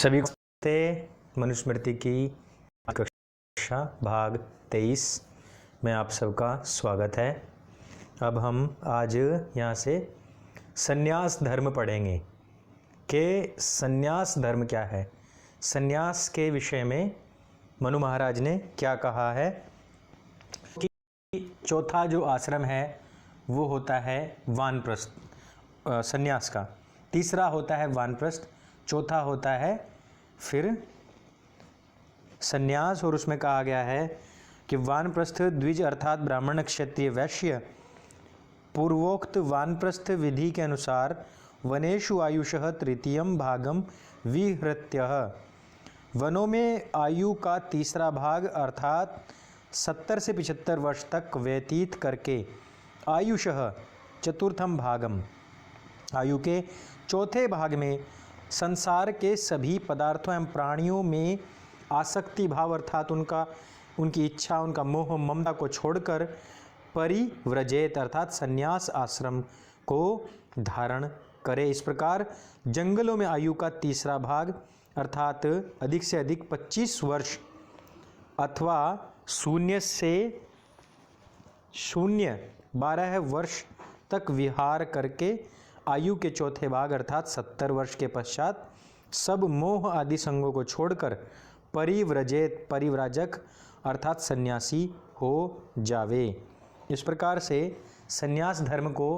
सभी को मनुस्मृति की कक्षा भाग 23 में आप सबका स्वागत है। अब हम आज यहाँ से संन्यास धर्म पढ़ेंगे कि संन्यास धर्म क्या है। संन्यास के विषय में मनु महाराज ने क्या कहा है कि चौथा जो आश्रम है वो होता है वानप्रस्थ संन्यास का, तीसरा होता है वानप्रस्थ, चौथा होता है फिर संन्यास। और उसमें कहा गया है कि वानप्रस्थ द्विज अर्थात ब्राह्मण क्षत्रिय वैश्य पूर्वोक्त वानप्रस्थ विधि के अनुसार वनेषु आयुषः तृतीयम भागम विहृत्य, वनों में आयु का तीसरा भाग अर्थात 70 से 75 वर्ष तक व्यतीत करके आयुषः चतुर्थम भागम, आयु के चौथे भाग में संसार के सभी पदार्थों एवं प्राणियों में आसक्ति भाव अर्थात उनकी इच्छा, उनका मोह ममता को छोड़कर परिव्रजेत अर्थात संन्यास आश्रम को धारण करे। इस प्रकार जंगलों में आयु का तीसरा भाग अर्थात अधिक से अधिक 25 वर्ष अथवा 0 से 12 वर्ष तक विहार करके आयु के चौथे भाग अर्थात 70 वर्ष के पश्चात सब मोह आदि संगों को छोड़कर परिव्रजेत परिव्राजक अर्थात सन्यासी हो जावे। इस प्रकार से सन्यास धर्म को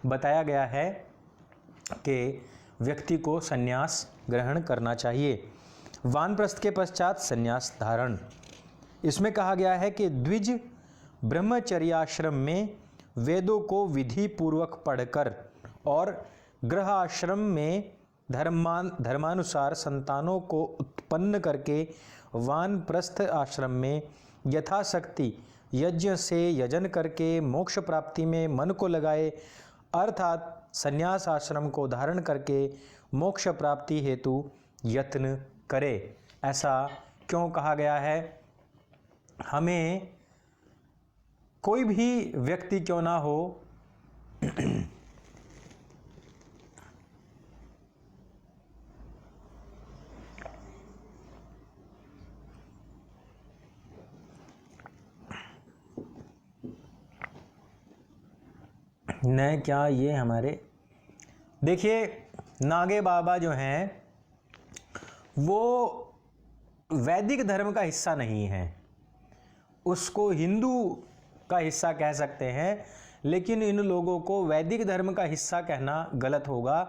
बताया गया है कि व्यक्ति को सन्यास ग्रहण करना चाहिए। वानप्रस्थ के पश्चात सन्यास धारण, इसमें कहा गया है कि द्विज ब्रह्मचर्याश्रम में वेदों को विधि पूर्वक पढ़कर और गृह आश्रम में धर्मानुसार संतानों को उत्पन्न करके वानप्रस्थ आश्रम में यथाशक्ति यज्ञ से यजन करके मोक्ष प्राप्ति में मन को लगाए अर्थात संन्यास आश्रम को धारण करके मोक्ष प्राप्ति हेतु यत्न करे। ऐसा क्यों कहा गया है? हमें कोई भी व्यक्ति क्यों ना हो न क्या ये हमारे देखिए नागे बाबा जो हैं वो वैदिक धर्म का हिस्सा नहीं है, उसको हिंदू का हिस्सा कह सकते हैं, लेकिन इन लोगों को वैदिक धर्म का हिस्सा कहना गलत होगा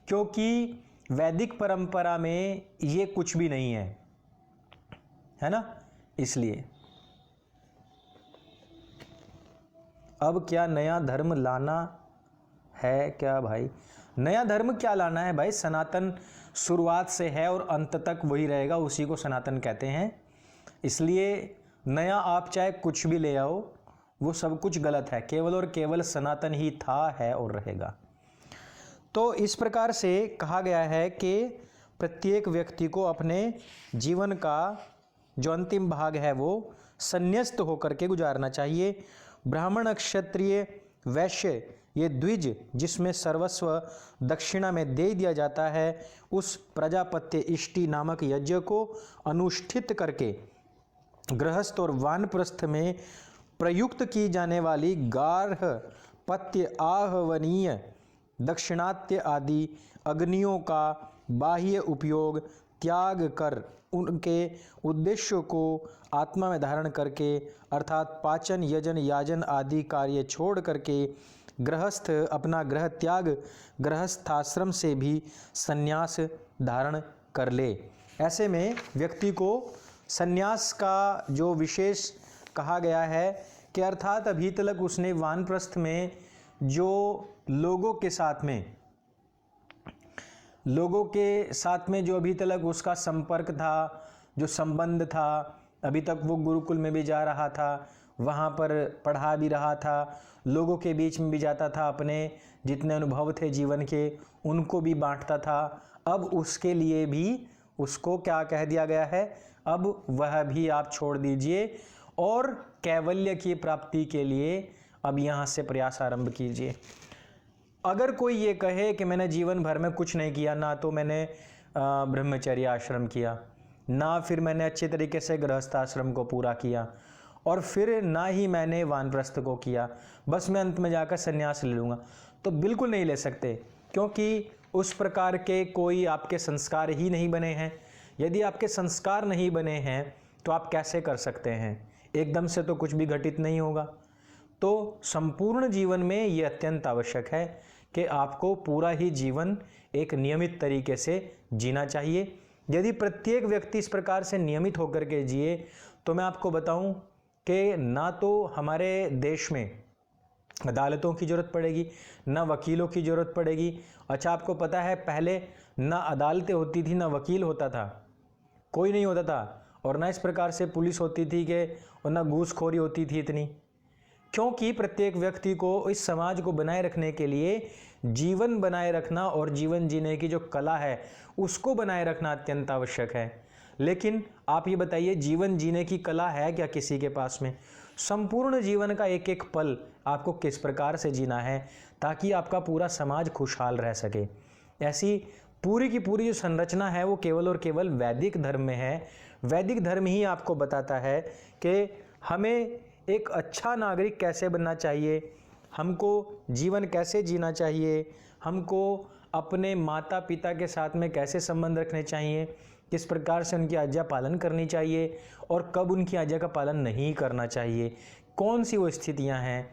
क्योंकि वैदिक परंपरा में ये कुछ भी नहीं है ना। इसलिए अब क्या नया धर्म लाना है क्या भाई? नया धर्म क्या लाना है भाई? सनातन शुरुआत से है और अंत तक वही रहेगा, उसी को सनातन कहते हैं। इसलिए नया आप चाहे कुछ भी ले आओ वो सब कुछ गलत है, केवल और केवल सनातन ही था, है और रहेगा। तो इस प्रकार से कहा गया है कि प्रत्येक व्यक्ति को अपने जीवन का जो अंतिम भाग है वो संन्यस्त होकर के गुजारना चाहिए। ब्राह्मण क्षत्रिय वैश्य ये द्विज जिसमें सर्वस्व दक्षिणा में दे दिया जाता है, उस प्रजापत्य इष्टि नामक यज्ञ को अनुष्ठित करके गृहस्थ और वानप्रस्थ में प्रयुक्त की जाने वाली गार्ह पत्य आहवनीय दक्षिणात्य आदि अग्नियों का बाह्य उपयोग त्याग कर उनके उद्देश्यों को आत्मा में धारण करके अर्थात पाचन यजन याजन आदि कार्य छोड़ करके गृहस्थ अपना गृह त्याग गृहस्थाश्रम से भी संन्यास धारण कर ले। ऐसे में व्यक्ति को संन्यास का जो विशेष कहा गया है कि अर्थात अभी तक उसने वानप्रस्थ में जो लोगों के साथ में जो अभी तक उसका संपर्क था, जो संबंध था, अभी तक वो गुरुकुल में भी जा रहा था, वहाँ पर पढ़ा भी रहा था, लोगों के बीच में भी जाता था, अपने जितने अनुभव थे जीवन के उनको भी बांटता था। अब उसके लिए भी उसको क्या कह दिया गया है? अब वह भी आप छोड़ दीजिए और कैवल्य की प्राप्ति के लिए अब यहाँ से प्रयास आरंभ कीजिए। अगर कोई ये कहे कि मैंने जीवन भर में कुछ नहीं किया, ना तो मैंने ब्रह्मचर्य आश्रम किया, ना फिर मैंने अच्छे तरीके से गृहस्थ आश्रम को पूरा किया, और फिर ना ही मैंने वानप्रस्थ को किया, बस मैं अंत में जाकर संन्यास ले लूँगा, तो बिल्कुल नहीं ले सकते, क्योंकि उस प्रकार के कोई आपके संस्कार ही नहीं बने हैं। यदि आपके संस्कार नहीं बने हैं तो आप कैसे कर सकते हैं? एकदम से तो कुछ भी घटित नहीं होगा। तो संपूर्ण जीवन में ये अत्यंत आवश्यक है कि आपको पूरा ही जीवन एक नियमित तरीके से जीना चाहिए। यदि प्रत्येक व्यक्ति इस प्रकार से नियमित होकर के जिए तो मैं आपको बताऊं कि ना तो हमारे देश में अदालतों की ज़रूरत पड़ेगी, ना वकीलों की ज़रूरत पड़ेगी। अच्छा, आपको पता है पहले ना अदालतें होती थी, ना वकील होता था, कोई नहीं होता था, और ना इस प्रकार से पुलिस होती थी कि, और ना घूसखोरी होती थी इतनी, क्योंकि प्रत्येक व्यक्ति को इस समाज को बनाए रखने के लिए जीवन बनाए रखना और जीवन जीने की जो कला है उसको बनाए रखना अत्यंत आवश्यक है। लेकिन आप ये बताइए, जीवन जीने की कला है क्या किसी के पास में? संपूर्ण जीवन का एक एक पल आपको किस प्रकार से जीना है ताकि आपका पूरा समाज खुशहाल रह सके। ऐसी पूरी की पूरी जो संरचना है वो केवल और केवल वैदिक धर्म में है। वैदिक धर्म ही आपको बताता है कि हमें एक अच्छा नागरिक कैसे बनना चाहिए, हमको जीवन कैसे जीना चाहिए, हमको अपने माता पिता के साथ में कैसे संबंध रखने चाहिए, किस प्रकार से उनकी आज्ञा पालन करनी चाहिए और कब उनकी आज्ञा का पालन नहीं करना चाहिए, कौन सी वो स्थितियां हैं,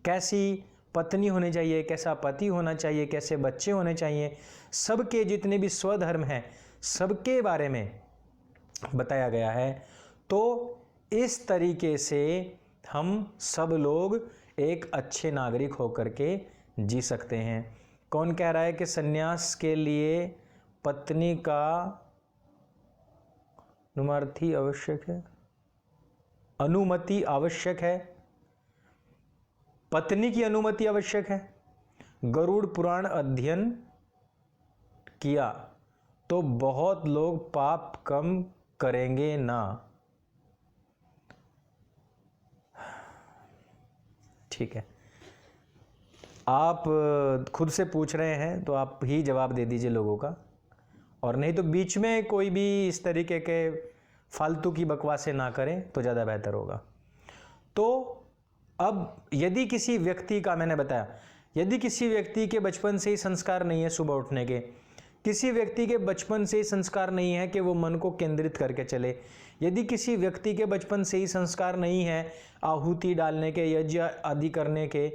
कैसी पत्नी होनी चाहिए, कैसा पति होना चाहिए, कैसे बच्चे होने चाहिए, सबके जितने भी स्वधर्म हैं सबके बारे में बताया गया है। तो इस तरीके से हम सब लोग एक अच्छे नागरिक होकर के जी सकते हैं। कौन कह रहा है कि सन्यास के लिए पत्नी का अनुमति आवश्यक है? अनुमति आवश्यक है, पत्नी की अनुमति आवश्यक है। गरुड़ पुराण अध्ययन किया तो बहुत लोग पाप कम करेंगे ना? ठीक है, आप खुद से पूछ रहे हैं तो आप ही जवाब दे दीजिए लोगों का, और नहीं तो बीच में कोई भी इस तरीके के फालतू की बकवासें ना करें तो ज़्यादा बेहतर होगा। तो अब यदि किसी व्यक्ति का, मैंने बताया, यदि किसी व्यक्ति के बचपन से ही संस्कार नहीं है सुबह उठने के, किसी व्यक्ति के बचपन से ही संस्कार नहीं है कि वो मन को केंद्रित करके चले, यदि किसी व्यक्ति के बचपन से ही संस्कार नहीं है आहुति डालने के, यज्ञ आदि करने के,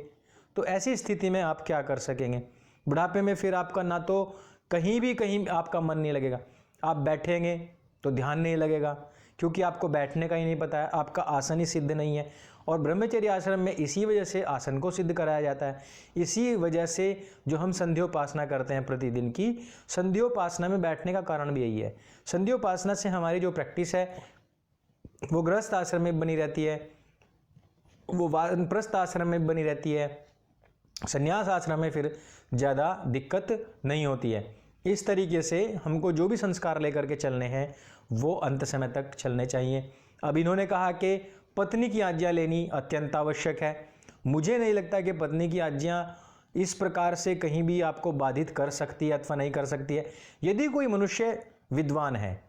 तो ऐसी स्थिति में आप क्या कर सकेंगे? बुढ़ापे में फिर आपका ना तो कहीं आपका मन नहीं लगेगा, आप बैठेंगे तो ध्यान नहीं लगेगा क्योंकि आपको बैठने का ही नहीं पता है, आपका आसन ही सिद्ध नहीं है। और ब्रह्मचर्य आश्रम में इसी वजह से आसन को सिद्ध कराया जाता है। इसी वजह से जो हम संध्योपासना करते हैं प्रतिदिन की, संध्योपासना में बैठने का कारण भी यही है। संध्योपासना से हमारी जो प्रैक्टिस है वो गृहस्थ आश्रम में बनी रहती है, वो वानप्रस्थ आश्रम में बनी रहती है, संन्यास आश्रम में फिर ज़्यादा दिक्कत नहीं होती है। इस तरीके से हमको जो भी संस्कार लेकर के चलने हैं वो अंत समय तक चलने चाहिए। अब इन्होंने कहा कि पत्नी की आज्ञा लेनी अत्यंत आवश्यक है। मुझे नहीं लगता कि पत्नी की आज्ञा इस प्रकार से कहीं भी आपको बाधित कर सकती है अथवा नहीं कर सकती है। यदि कोई मनुष्य विद्वान है,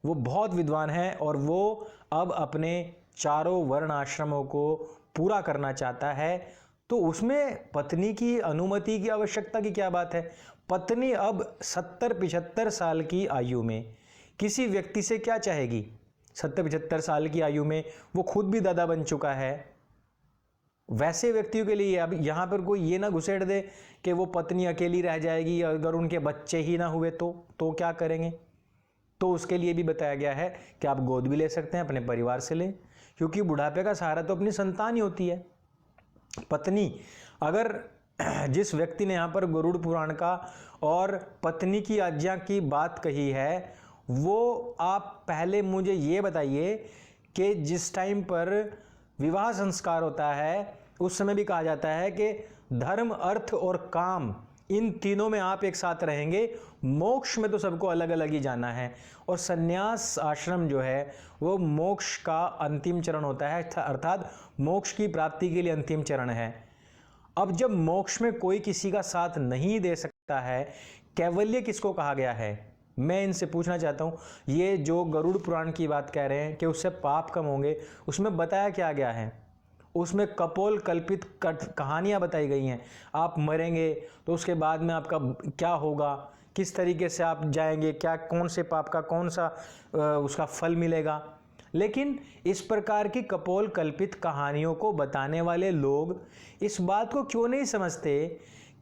वो बहुत विद्वान है और वो अब अपने चारों वर्ण आश्रमों को पूरा करना चाहता है, तो उसमें पत्नी की अनुमति की आवश्यकता की क्या बात है? पत्नी अब 70-75 साल की आयु में किसी व्यक्ति से क्या चाहेगी? 70-75 साल की आयु में वो खुद भी दादा बन चुका है। वैसे व्यक्तियों के लिए अब यहाँ पर कोई ये ना घुसेड़ दे कि वो पत्नी अकेली रह जाएगी, अगर उनके बच्चे ही ना हुए तो क्या करेंगे? तो उसके लिए भी बताया गया है कि आप गोद भी ले सकते हैं, अपने परिवार से लें, क्योंकि बुढ़ापे का सहारा तो अपनी संतान ही होती है। पत्नी, अगर जिस व्यक्ति ने यहाँ पर गरुड़ पुराण का और पत्नी की आज्ञा की बात कही है, वो आप पहले मुझे ये बताइए कि जिस टाइम पर विवाह संस्कार होता है उस समय भी कहा जाता है कि धर्म, अर्थ और काम, इन तीनों में आप एक साथ रहेंगे, मोक्ष में तो सबको अलग अलग ही जाना है। और संन्यास आश्रम जो है वो मोक्ष का अंतिम चरण होता है, अर्थात मोक्ष की प्राप्ति के लिए अंतिम चरण है। अब जब मोक्ष में कोई किसी का साथ नहीं दे सकता है, कैवल्य किसको कहा गया है? मैं इनसे पूछना चाहता हूँ, ये जो गरुड़ पुराण की बात कह रहे हैं कि उससे पाप कम होंगे, उसमें बताया क्या गया है? उसमें कपोल कल्पित कहानियाँ बताई गई हैं। आप मरेंगे तो उसके बाद में आपका क्या होगा, किस तरीके से आप जाएंगे, क्या कौन से पाप का कौन सा उसका फल मिलेगा। लेकिन इस प्रकार की कपोल कल्पित कहानियों को बताने वाले लोग इस बात को क्यों नहीं समझते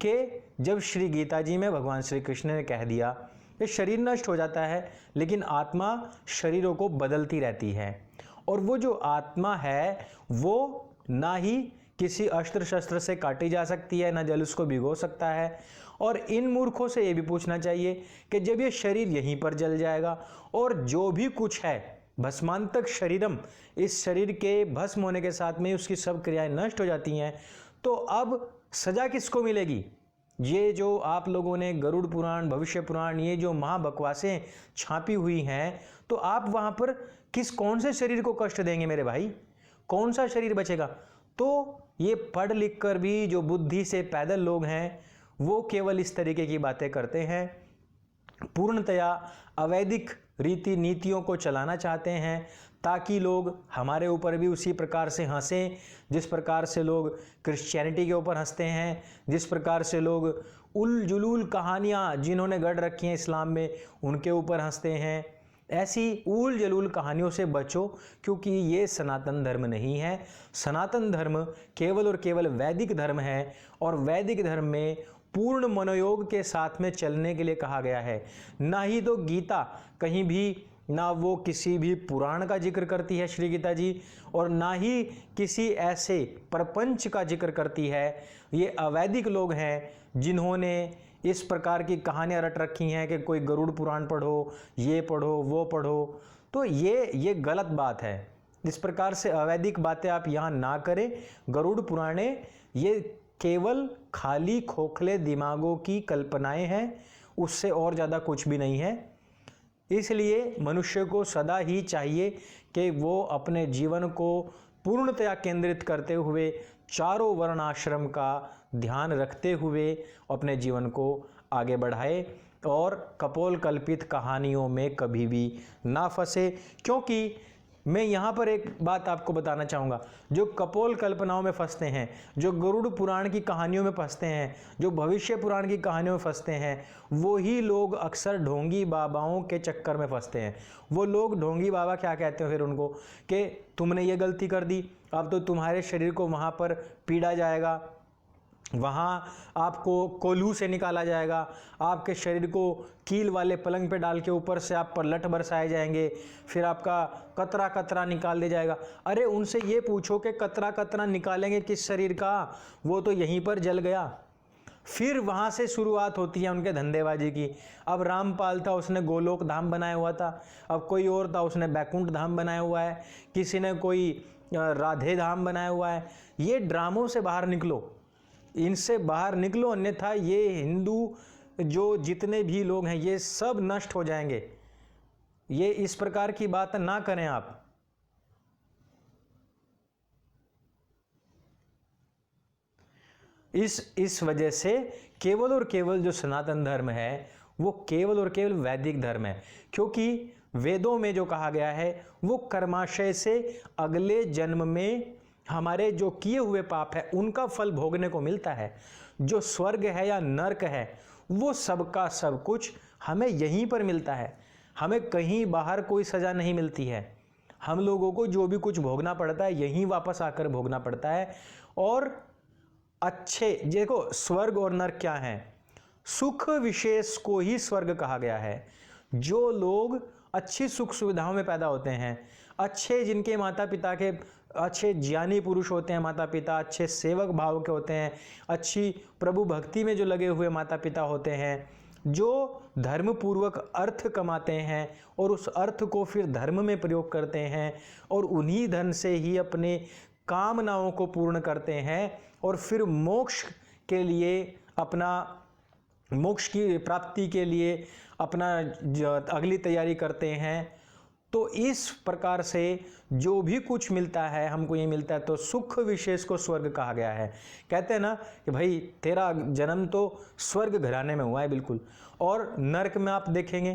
कि जब श्री गीता जी में भगवान श्री कृष्ण ने कह दिया कि शरीर नष्ट हो जाता है लेकिन आत्मा शरीरों को बदलती रहती है, और वो जो आत्मा है वो ना ही किसी अस्त्र शस्त्र से काटी जा सकती है, ना जल उसको भिगो सकता है। और इन मूर्खों से ये भी पूछना चाहिए कि जब ये शरीर यहीं पर जल जाएगा और जो भी कुछ है भस्मांतक शरीरम, इस शरीर के भस्म होने के साथ में उसकी सब क्रियाएं नष्ट हो जाती हैं, तो अब सजा किसको मिलेगी? ये जो आप लोगों ने गरुड़ पुराण, भविष्य पुराण, ये जो महाबकवासें छापी हुई हैं, तो आप वहां पर कौन से शरीर को कष्ट देंगे मेरे भाई? कौन सा शरीर बचेगा? तो ये पढ़ लिख कर भी जो बुद्धि से पैदल लोग हैं वो केवल इस तरीके की बातें करते हैं, पूर्णतया अवैधिक रीति नीतियों को चलाना चाहते हैं ताकि लोग हमारे ऊपर भी उसी प्रकार से हंसें जिस प्रकार से लोग क्रिश्चियनिटी के ऊपर हंसते हैं, जिस प्रकार से लोग उल जुलूल कहानियाँ जिन्होंने गढ़ रखी हैं इस्लाम में उनके ऊपर हंसते हैं। ऐसी उल जलूल कहानियों से बचो, क्योंकि ये सनातन धर्म नहीं है। सनातन धर्म केवल और केवल वैदिक धर्म है, और वैदिक धर्म में पूर्ण मनोयोग के साथ में चलने के लिए कहा गया है। ना ही तो गीता कहीं भी, ना वो किसी भी पुराण का जिक्र करती है श्री गीता जी, और ना ही किसी ऐसे प्रपंच का जिक्र करती है। ये अवैदिक लोग हैं जिन्होंने इस प्रकार की कहानियाँ रट रखी हैं कि कोई गरुड़ पुराण पढ़ो, ये पढ़ो, वो पढ़ो। तो ये गलत बात है। इस प्रकार से अवैधिक बातें आप यहाँ ना करें। गरुड़ पुराणे ये केवल खाली खोखले दिमागों की कल्पनाएं हैं, उससे और ज़्यादा कुछ भी नहीं है। इसलिए मनुष्य को सदा ही चाहिए कि वो अपने जीवन को पूर्णतया केंद्रित करते हुए चारों वर्ण आश्रम का ध्यान रखते हुए अपने जीवन को आगे बढ़ाए और कपोल कल्पित कहानियों में कभी भी ना फंसे। क्योंकि मैं यहाँ पर एक बात आपको बताना चाहूँगा, जो कपोल कल्पनाओं में फंसते हैं, जो गरुड़ पुराण की कहानियों में फंसते हैं, जो भविष्य पुराण की कहानियों में फंसते हैं, वही लोग अक्सर ढोंगी बाबाओं के चक्कर में फंसते हैं। वो लोग, ढोंगी बाबा क्या कहते हैं फिर उनको, कि तुमने ये गलती कर दी, अब तो तुम्हारे शरीर को वहाँ पर पीड़ा जाएगा, वहाँ आपको कोल्हू से निकाला जाएगा, आपके शरीर को कील वाले पलंग पे डाल के ऊपर से आप पर लठ बरसाए जाएंगे, फिर आपका कतरा कतरा निकाल दिया जाएगा। अरे उनसे ये पूछो कि कतरा कतरा निकालेंगे किस शरीर का? वो तो यहीं पर जल गया। फिर वहाँ से शुरुआत होती है उनके धंधेबाजी की। अब रामपाल था, उसने गोलोक धाम बनाया हुआ था, अब कोई और था, उसने बैकुंठ धाम बनाया हुआ है, किसी ने कोई राधे धाम बनाया हुआ है। ये ड्रामों से बाहर निकलो, इनसे बाहर निकलो, अन्यथा ये हिंदू जो जितने भी लोग हैं ये सब नष्ट हो जाएंगे। ये इस प्रकार की बात ना करें आप। इस वजह से केवल और केवल जो सनातन धर्म है वो केवल और केवल वैदिक धर्म है, क्योंकि वेदों में जो कहा गया है वो कर्माशय से अगले जन्म में हमारे जो किए हुए पाप है उनका फल भोगने को मिलता है। जो स्वर्ग है या नर्क है वो सबका सब कुछ हमें यहीं पर मिलता है, हमें कहीं बाहर कोई सज़ा नहीं मिलती है। हम लोगों को जो भी कुछ भोगना पड़ता है यहीं वापस आकर भोगना पड़ता है। और अच्छे, देखो स्वर्ग और नर्क क्या है? सुख विशेष को ही स्वर्ग कहा गया है। जो लोग अच्छी सुख सुविधाओं में पैदा होते हैं, अच्छे जिनके माता पिता के अच्छे ज्ञानी पुरुष होते हैं, माता पिता अच्छे सेवक भाव के होते हैं, अच्छी प्रभु भक्ति में जो लगे हुए माता पिता होते हैं, जो धर्म पूर्वक अर्थ कमाते हैं और उस अर्थ को फिर धर्म में प्रयोग करते हैं और उन्हीं धन से ही अपने कामनाओं को पूर्ण करते हैं और फिर मोक्ष के लिए, अपना मोक्ष की प्राप्ति के लिए अपना अगली तैयारी करते हैं। तो इस प्रकार से जो भी कुछ मिलता है हमको ये मिलता है, तो सुख विशेष को स्वर्ग कहा गया है। कहते हैं ना कि भाई तेरा जन्म तो स्वर्ग घराने में हुआ है, बिल्कुल। और नरक में आप देखेंगे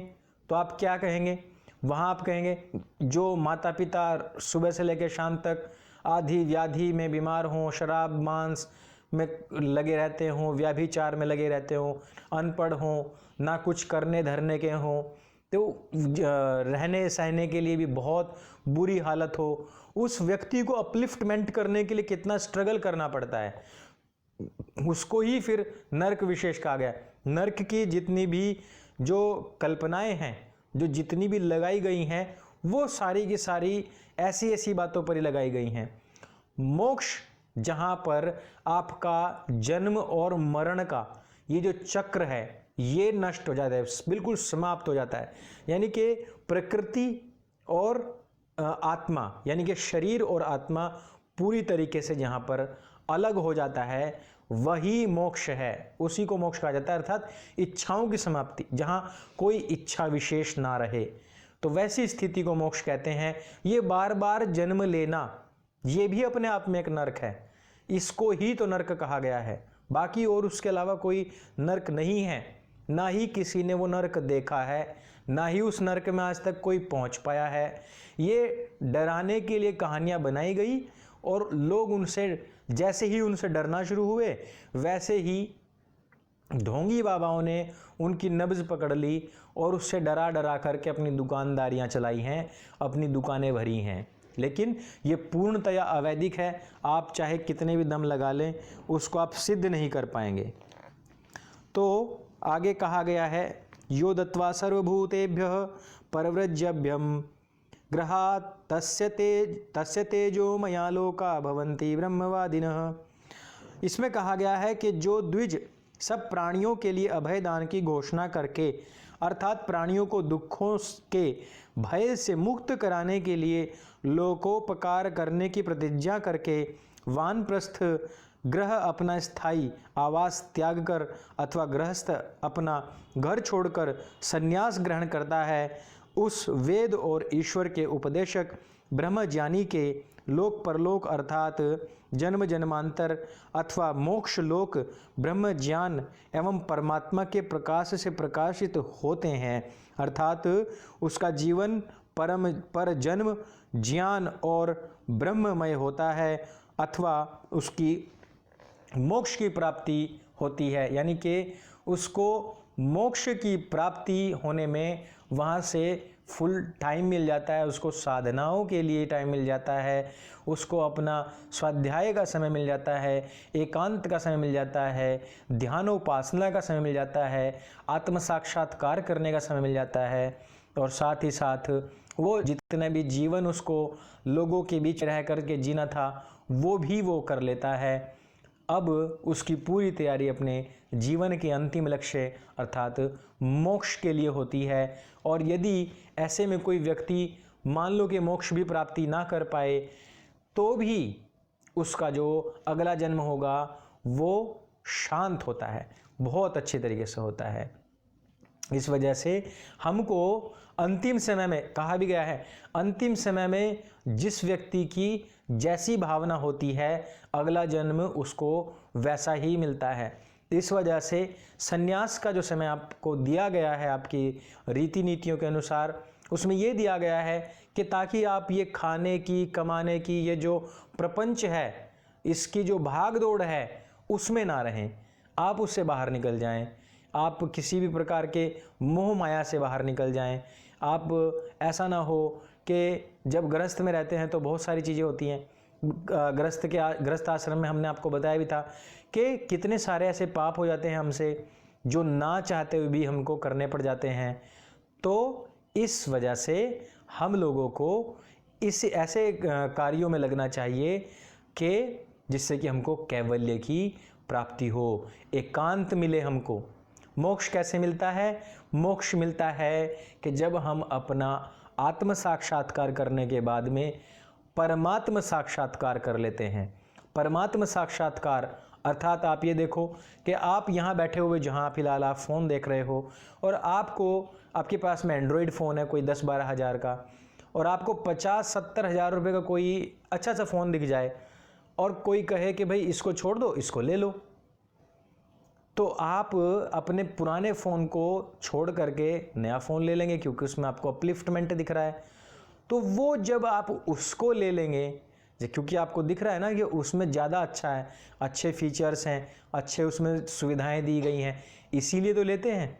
तो आप क्या कहेंगे? वहाँ आप कहेंगे जो माता पिता सुबह से लेकर शाम तक आधी व्याधि में बीमार हों, शराब मांस में लगे रहते हों, व्याभिचार में लगे रहते हों, अनपढ़ हों, ना कुछ करने धरने के हों, तो रहने सहने के लिए भी बहुत बुरी हालत हो, उस व्यक्ति को अपलिफ्टमेंट करने के लिए कितना स्ट्रगल करना पड़ता है, उसको ही फिर नर्क विशेष कहा गया। नर्क की जितनी भी जो कल्पनाएं हैं, जो जितनी भी लगाई गई हैं, वो सारी की सारी ऐसी ऐसी बातों पर ही लगाई गई हैं। मोक्ष जहाँ पर आपका जन्म और मरण का ये जो चक्र है ये नष्ट हो जाता है, बिल्कुल समाप्त हो जाता है। यानी कि प्रकृति और आत्मा, यानी कि शरीर और आत्मा पूरी तरीके से जहाँ पर अलग हो जाता है, वही मोक्ष है, उसी को मोक्ष कहा जाता है। अर्थात इच्छाओं की समाप्ति, जहाँ कोई इच्छा विशेष ना रहे, तो वैसी स्थिति को मोक्ष कहते हैं। ये बार बार जन्म लेना, ये भी अपने आप में एक नर्क है, इसको ही तो नर्क कहा गया है। बाकी और उसके अलावा कोई नर्क नहीं है, ना ही किसी ने वो नर्क देखा है, ना ही उस नर्क में आज तक कोई पहुंच पाया है। ये डराने के लिए कहानियां बनाई गई और लोग उनसे, जैसे ही उनसे डरना शुरू हुए, वैसे ही ढोंगी बाबाओं ने उनकी नब्ज पकड़ ली और उससे डरा डरा करके अपनी दुकानदारियां चलाई हैं, अपनी दुकानें भरी हैं। लेकिन ये पूर्णतया अवैधिक है, आप चाहे कितने भी दम लगा लें, उसको आप सिद्ध नहीं कर पाएंगे। तो आगे कहा गया है, यो दत्वा सर्वभूतेभ्यः परव्रज्यभ्यम ग्रहात् तस्य तेजो मया लोका भवन्ति ब्रह्मवादिनः। इसमें कहा गया है कि जो द्विज सब प्राणियों के लिए अभय दान की घोषणा करके, अर्थात प्राणियों को दुखों के भय से मुक्त कराने के लिए लोकोपकार करने की प्रतिज्ञा करके वानप्रस्थ ग्रह अपना स्थायी आवास त्याग कर अथवा गृहस्थ अपना घर छोड़कर संन्यास ग्रहण करता है, उस वेद और ईश्वर के उपदेशक ब्रह्मज्ञानी के लोक परलोक अर्थात जन्म जन्मांतर अथवा मोक्ष लोक ब्रह्म ज्ञान एवं परमात्मा के प्रकाश से प्रकाशित होते हैं। अर्थात उसका जीवन परम पर जन्म ज्ञान और ब्रह्ममय होता है, अथवा उसकी मोक्ष की प्राप्ति होती है। यानी कि उसको मोक्ष की प्राप्ति होने में वहाँ से फुल टाइम मिल जाता है, उसको साधनाओं के लिए टाइम मिल जाता है, उसको अपना स्वाध्याय का समय मिल जाता है, एकांत का समय मिल जाता है, ध्यानोपासना का समय मिल जाता है, आत्म साक्षात्कार करने का समय मिल जाता है, और साथ ही साथ वो जितने भी जीवन उसको लोगों के बीच रह कर के जीना था वो भी वो कर लेता है। अब उसकी पूरी तैयारी अपने जीवन के अंतिम लक्ष्य अर्थात मोक्ष के लिए होती है। और यदि ऐसे में कोई व्यक्ति मान लो कि मोक्ष भी प्राप्ति ना कर पाए तो भी उसका जो अगला जन्म होगा वो शांत होता है, बहुत अच्छे तरीके से होता है। इस वजह से हमको अंतिम समय में कहा भी गया है, अंतिम समय में जिस व्यक्ति की जैसी भावना होती है अगला जन्म उसको वैसा ही मिलता है। इस वजह से संन्यास का जो समय आपको दिया गया है आपकी रीति नीतियों के अनुसार, उसमें ये दिया गया है कि ताकि आप ये खाने की कमाने की ये जो प्रपंच है इसकी जो भाग दौड़ है उसमें ना रहें, आप उससे बाहर निकल जाएं, आप किसी भी प्रकार के मोह माया से बाहर निकल जाएं। आप ऐसा ना हो कि जब गृहस्थ में रहते हैं तो बहुत सारी चीज़ें होती हैं, गृहस्थ आश्रम में हमने आपको बताया भी था कि कितने सारे ऐसे पाप हो जाते हैं हमसे जो ना चाहते हुए भी हमको करने पड़ जाते हैं। तो इस वजह से हम लोगों को इस ऐसे कार्यों में लगना चाहिए कि जिससे कि हमको कैवल्य की प्राप्ति हो, एकांत मिले हमको। मोक्ष कैसे मिलता है? मोक्ष मिलता है कि जब हम अपना आत्म साक्षात्कार करने के बाद में परमात्म साक्षात्कार कर लेते हैं। परमात्म साक्षात्कार अर्थात आप ये देखो कि आप यहाँ बैठे हुए जहाँ फिलहाल आप फ़ोन देख रहे हो और आपके पास में एंड्रॉयड फ़ोन है कोई 10-12 हज़ार का, और आपको 50-70 हज़ार रुपये का कोई अच्छा सा फ़ोन दिख जाए और कोई कहे कि भाई इसको छोड़ दो इसको ले लो, तो आप अपने पुराने फ़ोन को छोड़ करके नया फ़ोन ले लेंगे क्योंकि उसमें आपको अपलिफ्टमेंट दिख रहा है। तो वो जब आप उसको ले लेंगे, क्योंकि आपको दिख रहा है ना कि उसमें ज़्यादा अच्छा है, अच्छे फीचर्स हैं, अच्छे उसमें सुविधाएं दी गई हैं, इसीलिए तो लेते हैं।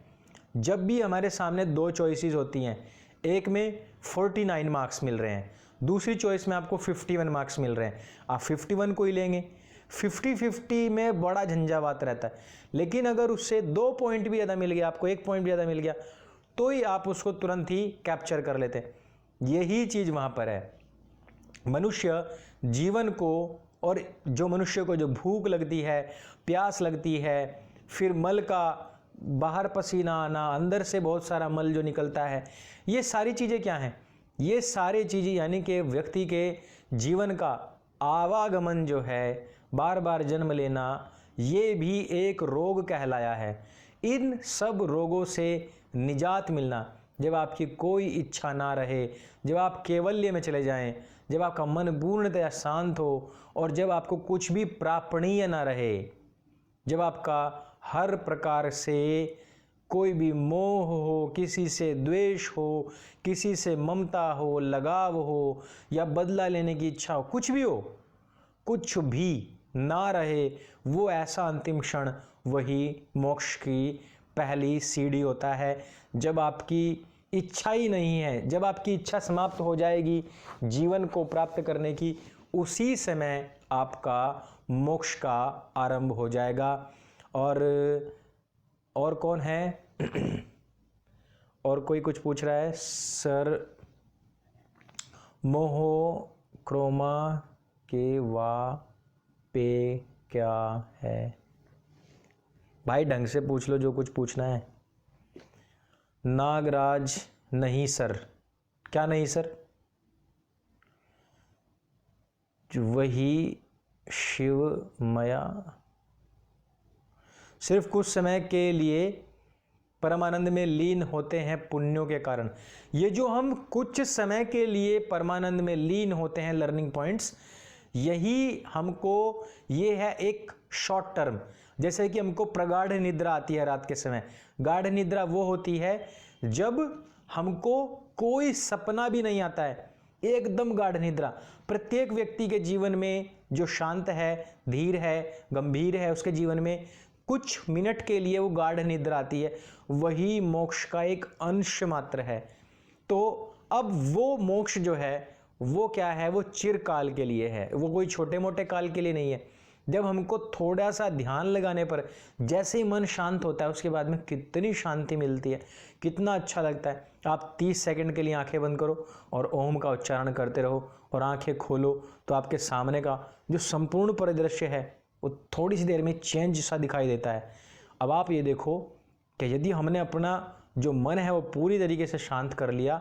जब भी हमारे सामने दो चॉइसेस होती हैं, एक में 49 मार्क्स मिल रहे हैं, दूसरी चॉइस में आपको 51 मार्क्स मिल रहे हैं, आप 51 को ही लेंगे। 50-50 में बड़ा झंझावात रहता है, लेकिन अगर उससे 2 पॉइंट भी ज़्यादा मिल गया, आपको 1 पॉइंट भी ज़्यादा मिल गया, तो ही आप उसको तुरंत ही कैप्चर कर लेते हैं। यही चीज़ वहाँ पर है। मनुष्य जीवन को, और जो मनुष्य को जो भूख लगती है, प्यास लगती है, फिर मल का बाहर पसीना आना, अंदर से बहुत सारा मल जो निकलता है, ये सारी चीज़ें क्या हैं? ये सारी चीज़ें यानी कि व्यक्ति के जीवन का आवागमन जो है, बार बार जन्म लेना, ये भी एक रोग कहलाया है। इन सब रोगों से निजात मिलना, जब आपकी कोई इच्छा ना रहे, जब आप केवल्य में चले जाएं, जब आपका मन पूर्णतया शांत हो, और जब आपको कुछ भी प्रापणीय ना रहे, जब आपका हर प्रकार से कोई भी मोह हो, किसी से द्वेष हो, किसी से ममता हो, लगाव हो, या बदला लेने की इच्छा हो, कुछ भी हो, कुछ भी ना रहे, वो ऐसा अंतिम क्षण वही मोक्ष की पहली सीढ़ी होता है। जब आपकी इच्छा ही नहीं है, जब आपकी इच्छा समाप्त हो जाएगी जीवन को प्राप्त करने की, उसी समय आपका मोक्ष का आरंभ हो जाएगा। और कौन है? और कोई कुछ पूछ रहा है सर, मोह क्रोमा के वा पे क्या है? भाई ढंग से पूछ लो जो कुछ पूछना है। नागराज नहीं सर। क्या नहीं सर? वही शिव मया सिर्फ कुछ समय के लिए परमानंद में लीन होते हैं पुण्यों के कारण। ये जो हम कुछ समय के लिए परमानंद में लीन होते हैं, लर्निंग पॉइंट्स, यही हमको, ये है एक शॉर्ट टर्म। जैसे कि हमको प्रगाढ़ निद्रा आती है रात के समय। गाढ़ निद्रा वो होती है जब हमको कोई सपना भी नहीं आता है, एकदम गाढ़ निद्रा। प्रत्येक व्यक्ति के जीवन में जो शांत है, धीर है, गंभीर है, उसके जीवन में कुछ मिनट के लिए वो गाढ़ निद्रा आती है, वही मोक्ष का एक अंश मात्र है। तो अब वो मोक्ष जो है वो क्या है? वो चिरकाल के लिए है, वो कोई छोटे मोटे काल के लिए नहीं है। जब हमको थोड़ा सा ध्यान लगाने पर जैसे ही मन शांत होता है, उसके बाद में कितनी शांति मिलती है, कितना अच्छा लगता है। आप 30 सेकंड के लिए आंखें बंद करो और ओम का उच्चारण करते रहो, और आंखें खोलो तो आपके सामने का जो संपूर्ण परिदृश्य है वो थोड़ी सी देर में चेंज सा दिखाई देता है। अब आप ये देखो कि यदि हमने अपना जो मन है वो पूरी तरीके से शांत कर लिया,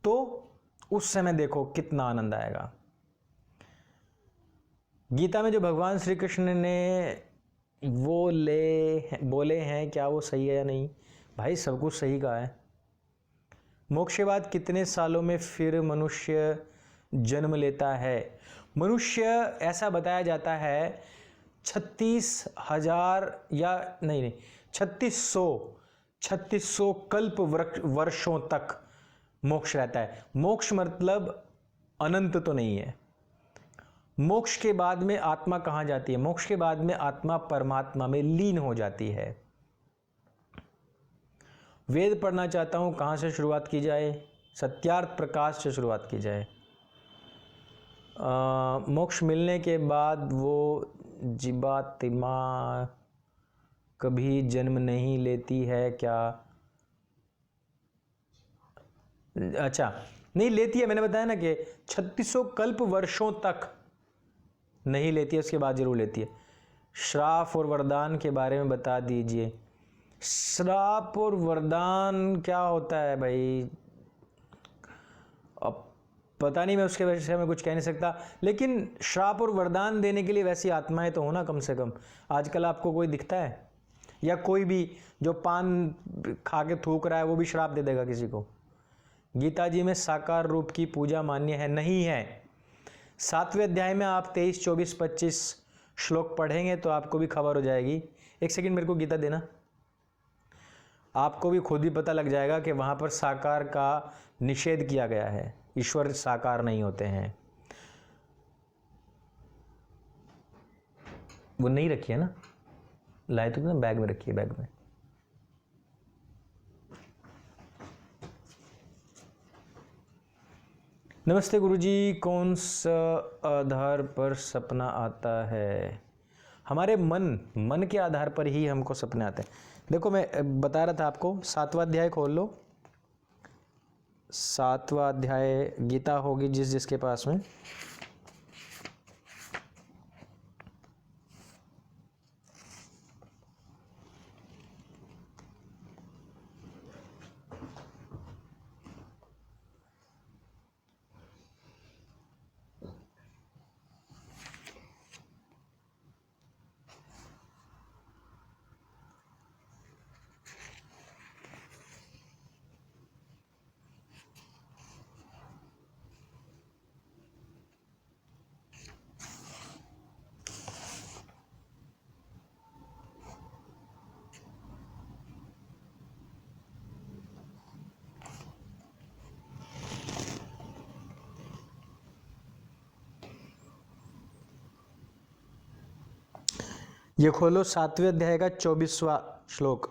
तो उस समय देखो कितना आनंद आएगा। गीता में जो भगवान श्री कृष्ण ने वो बोले हैं, क्या वो सही है या नहीं? भाई सब कुछ सही कहा है। मोक्ष के बाद कितने सालों में फिर मनुष्य जन्म लेता है? मनुष्य ऐसा बताया जाता है 36,000 या नहीं 3600 कल्प वर्षों तक मोक्ष रहता है। मोक्ष मतलब अनंत तो नहीं है। मोक्ष के बाद में आत्मा कहाँ जाती है? मोक्ष के बाद में आत्मा परमात्मा में लीन हो जाती है। वेद पढ़ना चाहता हूं, कहाँ से शुरुआत की जाए? सत्यार्थ प्रकाश से शुरुआत की जाए। मोक्ष मिलने के बाद वो जीवात्मा कभी जन्म नहीं लेती है क्या? अच्छा, नहीं लेती है। मैंने बताया ना कि 3600 कल्प वर्षों तक नहीं लेती है, उसके बाद जरूर लेती है। श्राप और वरदान के बारे में बता दीजिए। श्राप और वरदान क्या होता है भाई? अब पता नहीं, मैं उसके वजह में कुछ कह नहीं सकता, लेकिन श्राप और वरदान देने के लिए वैसी आत्माएं तो होना कम से कम। आजकल आपको कोई दिखता है? या कोई भी जो पान खा के थूक रहा है वो भी श्राप दे देगा किसी को? गीता जी में साकार रूप की पूजा मान्य है? नहीं है। 7वें अध्याय में आप 23, 24, 25 श्लोक पढ़ेंगे तो आपको भी खबर हो जाएगी। एक सेकंड मेरे को गीता देना, आपको भी खुद ही पता लग जाएगा कि वहां पर साकार का निषेध किया गया है, ईश्वर साकार नहीं होते हैं। वो नहीं रखी है ना, लाए तो ना, बैग में रखिए, बैग में। नमस्ते गुरुजी, कौन सा आधार पर सपना आता है? हमारे मन के आधार पर ही हमको सपने आते हैं। देखो मैं बता रहा था आपको, 7वां अध्याय खोल लो, 7वां अध्याय गीता होगी जिस जिसके पास में। ये खोलो 7वें अध्याय का 24वां श्लोक।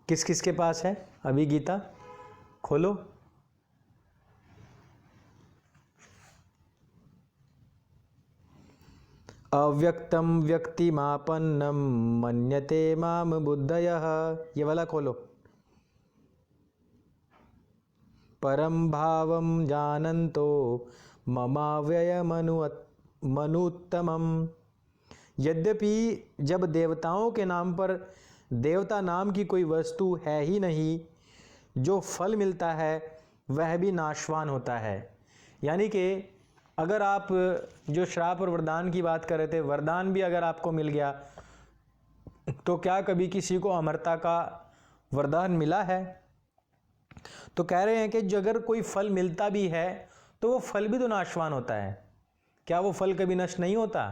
किस किस के पास है अभी गीता? खोलो। अव्यक्तम व्यक्तिमापन्नम मन्यते माम बुद्धयः, ये वाला खोलो। परम भावम जानन्तो ममाव्ययमनुत्तमम्। यद्यपि जब देवताओं के नाम पर देवता नाम की कोई वस्तु है ही नहीं, जो फल मिलता है वह भी नाशवान होता है। यानी कि अगर आप जो श्राप और वरदान की बात कर रहे थे, वरदान भी अगर आपको मिल गया तो क्या कभी किसी को अमरता का वरदान मिला है? तो कह रहे हैं कि जो अगर कोई फल मिलता भी है तो वो फल भी तो नाशवान होता है। क्या वो फल कभी नष्ट नहीं होता?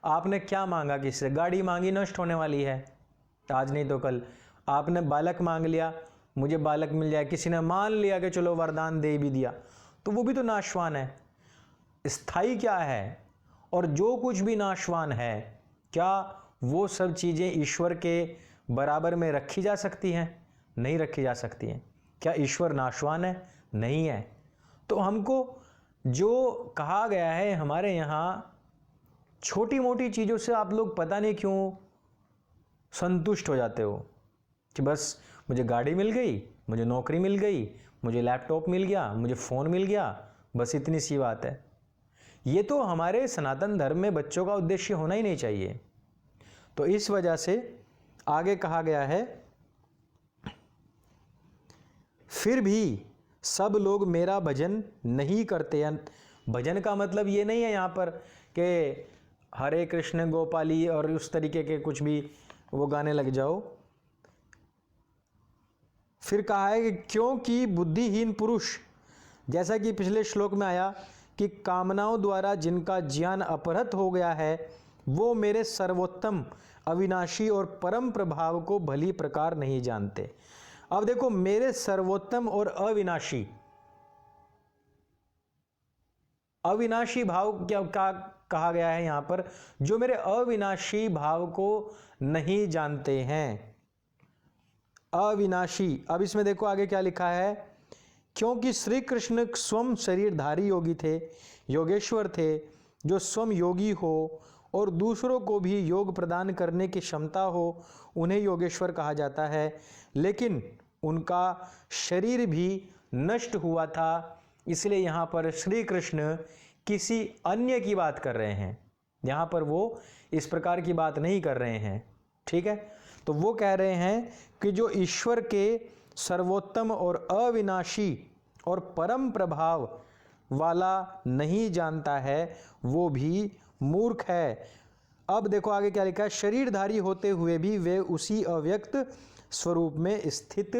आपने क्या मांगा किससे? गाड़ी मांगी, नष्ट होने वाली है, आज नहीं तो कल। आपने बालक मांग लिया, मुझे बालक मिल जाए। किसी ने मान लिया कि चलो वरदान दे भी दिया, तो वो भी तो नाशवान है। स्थायी क्या है? और जो कुछ भी नाशवान है, क्या वो सब चीज़ें ईश्वर के बराबर में रखी जा सकती हैं? नहीं रखी जा सकती हैं। क्या ईश्वर नाशवान है? नहीं है। तो हमको जो कहा गया है हमारे यहाँ, छोटी मोटी चीज़ों से आप लोग पता नहीं क्यों संतुष्ट हो जाते हो कि बस मुझे गाड़ी मिल गई, मुझे नौकरी मिल गई, मुझे लैपटॉप मिल गया, मुझे फ़ोन मिल गया, बस इतनी सी बात है। ये तो हमारे सनातन धर्म में बच्चों का उद्देश्य होना ही नहीं चाहिए। तो इस वजह से आगे कहा गया है, फिर भी सब लोग मेरा भजन नहीं करते। भजन का मतलब ये नहीं है यहाँ पर कि हरे कृष्ण गोपाली और उस तरीके के कुछ भी वो गाने लग जाओ। फिर कहा है कि क्योंकि बुद्धिहीन पुरुष, जैसा कि पिछले श्लोक में आया कि कामनाओं द्वारा जिनका ज्ञान अपहृत हो गया है, वो मेरे सर्वोत्तम अविनाशी और परम प्रभाव को भली प्रकार नहीं जानते। अब देखो, मेरे सर्वोत्तम और अविनाशी, अविनाशी भाव क्या कहा गया है यहां पर? जो मेरे अविनाशी भाव को नहीं जानते हैं। अविनाशी। अब इसमें देखो आगे क्या लिखा है, क्योंकि श्री कृष्ण स्वयं शरीरधारी योगी थे, योगेश्वर थे, जो स्वयं योगी हो और दूसरों को भी योग प्रदान करने की क्षमता हो, उन्हें योगेश्वर कहा जाता है। लेकिन उनका शरीर भी नष्ट हुआ था, इसलिए यहाँ पर श्री कृष्ण किसी अन्य की बात कर रहे हैं। यहाँ पर वो इस प्रकार की बात नहीं कर रहे हैं, ठीक है। तो वो कह रहे हैं कि जो ईश्वर के सर्वोत्तम और अविनाशी और परम प्रभाव वाला नहीं जानता है, वो भी मूर्ख है। अब देखो आगे क्या लिखा है, शरीरधारी होते हुए भी वे उसी अव्यक्त स्वरूप में स्थित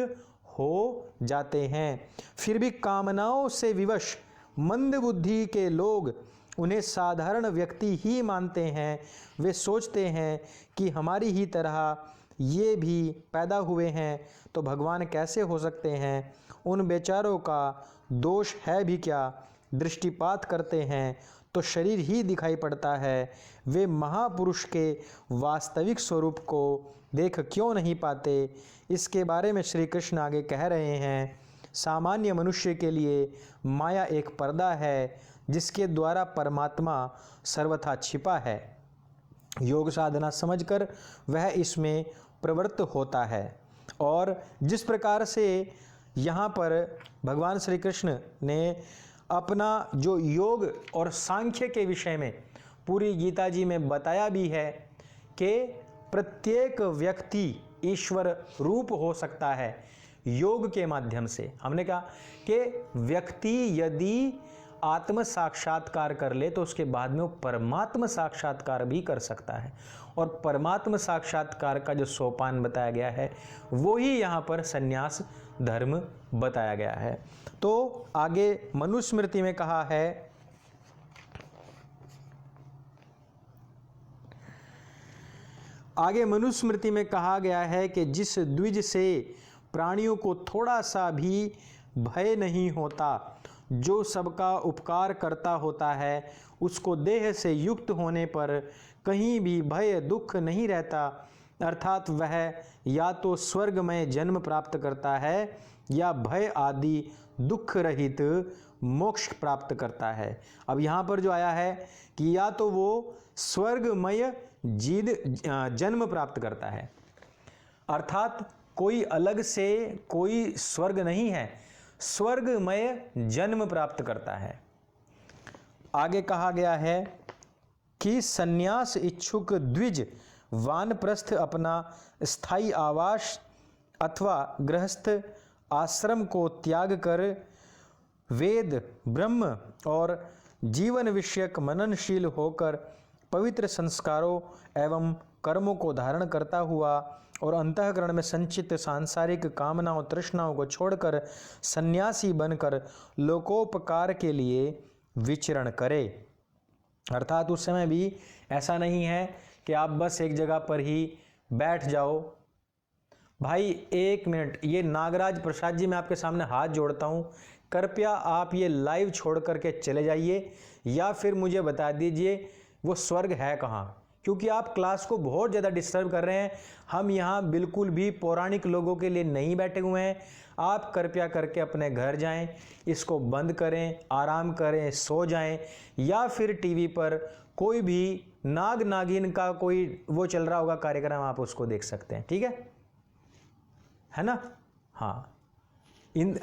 हो जाते हैं। फिर भी कामनाओं से विवश मंद बुद्धि के लोग उन्हें साधारण व्यक्ति ही मानते हैं। वे सोचते हैं कि हमारी ही तरह ये भी पैदा हुए हैं, तो भगवान कैसे हो सकते हैं? उन बेचारों का दोष है भी क्या? दृष्टिपात करते हैं तो शरीर ही दिखाई पड़ता है। वे महापुरुष के वास्तविक स्वरूप को देख क्यों नहीं पाते? इसके बारे में श्री कृष्ण आगे कह रहे हैं, सामान्य मनुष्य के लिए माया एक पर्दा है जिसके द्वारा परमात्मा सर्वथा छिपा है। योग साधना समझकर वह इसमें प्रवृत्त होता है। और जिस प्रकार से यहाँ पर भगवान श्री कृष्ण ने अपना जो योग और सांख्य के विषय में पूरी गीता जी में बताया भी है कि प्रत्येक व्यक्ति ईश्वर रूप हो सकता है योग के माध्यम से। हमने कहा कि व्यक्ति यदि आत्म साक्षात्कार कर ले तो उसके बाद में वो परमात्म साक्षात्कार भी कर सकता है। और परमात्म साक्षात्कार का जो सोपान बताया गया है वो ही यहाँ पर संन्यास धर्म बताया गया है। तो आगे मनुस्मृति में कहा है, आगे मनुस्मृति में कहा गया है कि जिस द्विज से प्राणियों को थोड़ा सा भी भय नहीं होता, जो सबका उपकार करता होता है, उसको देह से युक्त होने पर कहीं भी भय दुख नहीं रहता। अर्थात वह या तो स्वर्ग में जन्म प्राप्त करता है या भय आदि दुख रहित मोक्ष प्राप्त करता है। अब यहाँ पर जो आया है कि या तो वो स्वर्गमय जन्म प्राप्त करता है, अर्थात कोई अलग से कोई स्वर्ग नहीं है, स्वर्गमय जन्म प्राप्त करता है। आगे कहा गया है कि संन्यास इच्छुक द्विज वानप्रस्थ अपना स्थायी आवास अथवा गृहस्थ आश्रम को त्याग कर वेद ब्रह्म और जीवन विषयक मननशील होकर पवित्र संस्कारों एवं कर्मों को धारण करता हुआ और अंतःकरण में संचित सांसारिक कामनाओं तृष्णाओं को छोड़कर सन्यासी बनकर लोकोपकार के लिए विचरण करे। अर्थात उस समय भी ऐसा नहीं है कि आप बस एक जगह पर ही बैठ जाओ। भाई एक मिनट, ये नागराज प्रसाद जी, मैं आपके सामने हाथ जोड़ता हूँ, कृपया आप ये लाइव छोड़ करके चले जाइए या फिर मुझे बता दीजिए वो स्वर्ग है कहाँ, क्योंकि आप क्लास को बहुत ज़्यादा डिस्टर्ब कर रहे हैं। हम यहाँ बिल्कुल भी पौराणिक लोगों के लिए नहीं बैठे हुए हैं। आप कृपया करके अपने घर जाएं, इसको बंद करें, आराम करें, सो जाएं, या फिर टीवी पर कोई भी नाग नागिन का कोई वो चल रहा होगा कार्यक्रम, आप उसको देख सकते हैं। ठीक है ना? हाँ,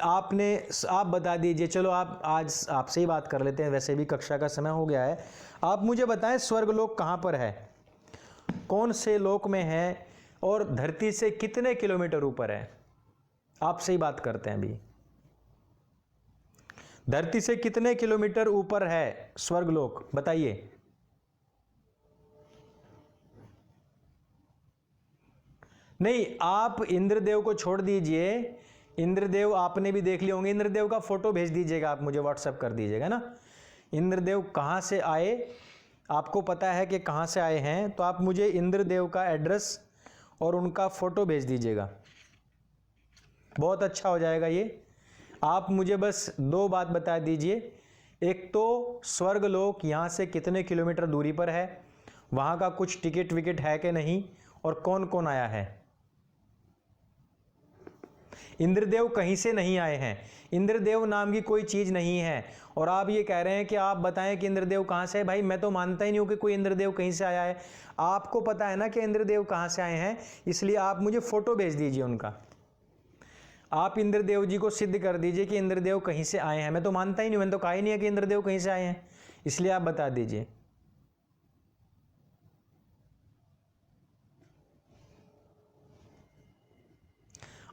आप बता दीजिए। चलो आप आज आपसे ही बात कर लेते हैं, वैसे भी कक्षा का समय हो गया है। आप मुझे बताएं स्वर्गलोक कहाँ पर है, कौन से लोक में है और धरती से कितने किलोमीटर ऊपर है? आपसे ही बात करते हैं अभी। धरती से कितने किलोमीटर ऊपर है स्वर्गलोक, बताइए। नहीं, आप इंद्रदेव को छोड़ दीजिए। इंद्रदेव आपने भी देख लिए होंगे, इंद्रदेव का फोटो भेज दीजिएगा, आप मुझे व्हाट्सएप कर दीजिएगा ना। इंद्रदेव कहाँ से आए, आपको पता है कि कहाँ से आए हैं, तो आप मुझे इंद्रदेव का एड्रेस और उनका फोटो भेज दीजिएगा, बहुत अच्छा हो जाएगा ये। आप मुझे बस दो बात बता दीजिए, एक तो स्वर्गलोक यहाँ से कितने किलोमीटर दूरी पर है, वहाँ का कुछ टिकट विकेट है कि नहीं, और कौन कौन आया है। इंद्रदेव कहीं से नहीं आए हैं, इंद्रदेव नाम की कोई चीज नहीं है। और आप ये कह रहे हैं कि आप बताएं कि इंद्रदेव कहाँ से है। भाई मैं तो मानता ही नहीं हूँ कि कोई इंद्रदेव कहीं से आया है। आपको पता है ना कि इंद्रदेव कहाँ से आए हैं, इसलिए आप मुझे फोटो भेज दीजिए उनका। आप इंद्रदेव जी को सिद्ध कर दीजिए कि इंद्रदेव कहीं से आए हैं। मैं तो मानता ही नहीं, मैंने तो कहा ही नहीं है कि इंद्रदेव कहीं से आए हैं, इसलिए आप बता दीजिए।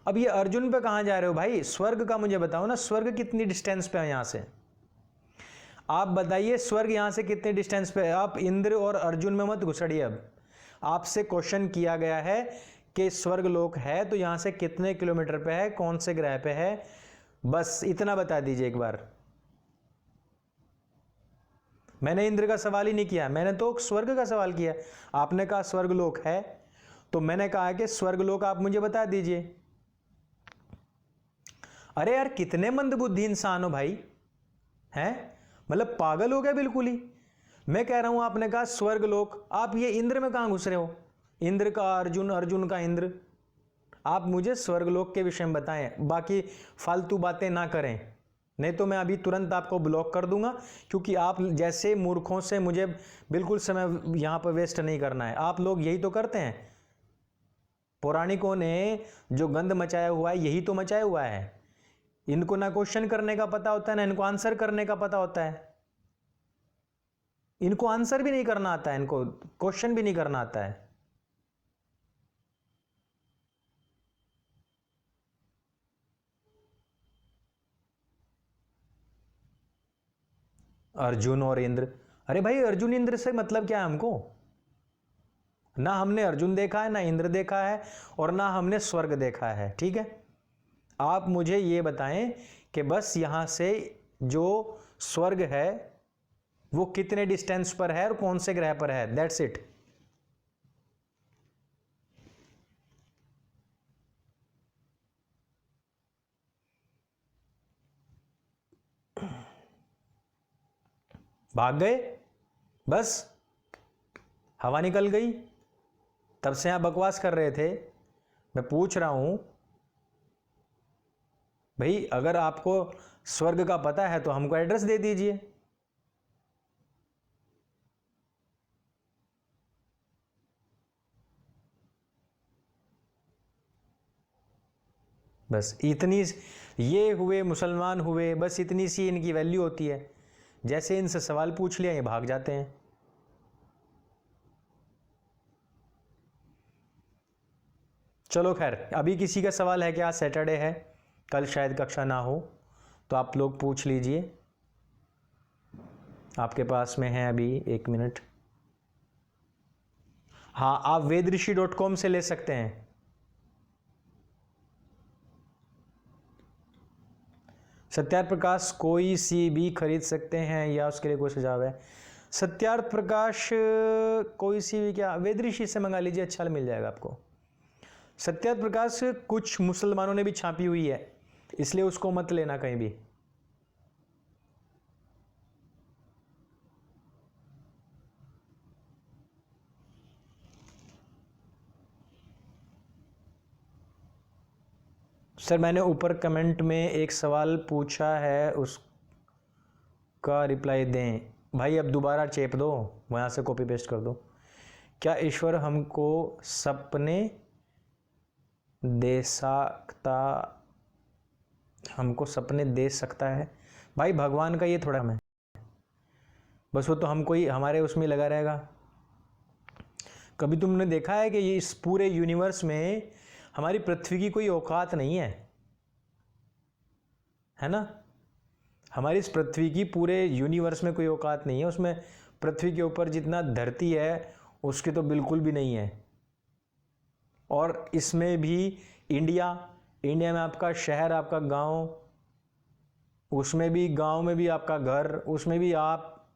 अब ये अर्जुन पे कहाँ जा रहे हो भाई? स्वर्ग का मुझे बताओ ना, स्वर्ग कितनी डिस्टेंस पे है यहाँ से? आप बताइए स्वर्ग यहाँ से कितने डिस्टेंस पे है? आप इंद्र और अर्जुन में मत घुसड़िए। अब आपसे क्वेश्चन किया गया है कि स्वर्ग लोक है तो यहाँ से कितने किलोमीटर पे है, कौन से ग्रह पे है, बस इतना बता दीजिए एक बार। मैंने इंद्र का सवाल ही नहीं किया, मैंने तो स्वर्ग का सवाल किया। आपने कहा स्वर्गलोक है, तो मैंने कहा कि स्वर्गलोक आप मुझे बता दीजिए। अरे यार कितने मंदबुद्धि इंसान हो भाई, हैं? मतलब पागल हो गया बिल्कुल ही। मैं कह रहा हूं आपने कहा स्वर्गलोक, आप ये इंद्र में कहां घुस रहे हो? इंद्र का अर्जुन, अर्जुन का इंद्र। आप मुझे स्वर्गलोक के विषय में बताएं, बाकी फालतू बातें ना करें, नहीं तो मैं अभी तुरंत आपको ब्लॉक कर दूंगा, क्योंकि आप जैसे मूर्खों से मुझे बिल्कुल समय यहां पर वेस्ट नहीं करना है। आप लोग यही तो करते हैं, पौराणिकों ने जो गंद मचाया हुआ है यही तो मचाया हुआ है। इनको ना क्वेश्चन करने का पता होता है, ना इनको आंसर करने का पता होता है। इनको आंसर भी नहीं करना आता है, इनको क्वेश्चन भी नहीं करना आता है। अर्जुन और इंद्र, अरे भाई अर्जुन इंद्र से मतलब क्या है हमको? ना हमने अर्जुन देखा है, ना इंद्र देखा है, और ना हमने स्वर्ग देखा है। ठीक है, आप मुझे ये बताएं कि बस यहां से जो स्वर्ग है वो कितने डिस्टेंस पर है और कौन से ग्रह पर है, दैट्स इट। भाग गए, बस हवा निकल गई। तब से आप बकवास कर रहे थे। मैं पूछ रहा हूं भाई, अगर आपको स्वर्ग का पता है तो हमको एड्रेस दे दीजिए। बस इतनी, ये हुए मुसलमान हुए, बस इतनी सी इनकी वैल्यू होती है। जैसे इनसे सवाल पूछ लिया ये भाग जाते हैं। चलो खैर, अभी किसी का सवाल है क्या? आज सैटरडे है, कल शायद कक्षा ना हो, तो आप लोग पूछ लीजिए। आपके पास में है अभी 1 मिनट। हाँ, आप vedrishi.com से ले सकते हैं। सत्यार्थ प्रकाश कोई सी भी खरीद सकते हैं या उसके लिए कोई सुझाव है? सत्यार्थ प्रकाश कोई सी भी क्या, vedrishi से मंगा लीजिए, अच्छा मिल जाएगा आपको। सत्यार्थ प्रकाश कुछ मुसलमानों ने भी छापी हुई है, इसलिए उसको मत लेना कहीं भी। सर मैंने ऊपर कमेंट में एक सवाल पूछा है, उसका रिप्लाई दें। भाई अब दोबारा चेप दो, वहाँ से कॉपी पेस्ट कर दो। क्या ईश्वर हमको सपने दे सकता, हमको सपने दे सकता है? भाई भगवान का ये थोड़ा है, बस वो तो हमको ही हमारे उसमें लगा रहेगा। कभी तुमने देखा है कि ये इस पूरे यूनिवर्स में हमारी पृथ्वी की कोई औकात नहीं है ना? हमारी इस पृथ्वी की पूरे यूनिवर्स में कोई औकात नहीं है। उसमें पृथ्वी के ऊपर जितना धरती है उसकी तो बिल्कुल भी नहीं है। और इसमें भी इंडिया में आपका शहर, आपका गांव, उसमें भी गांव में भी आपका घर, उसमें भी आप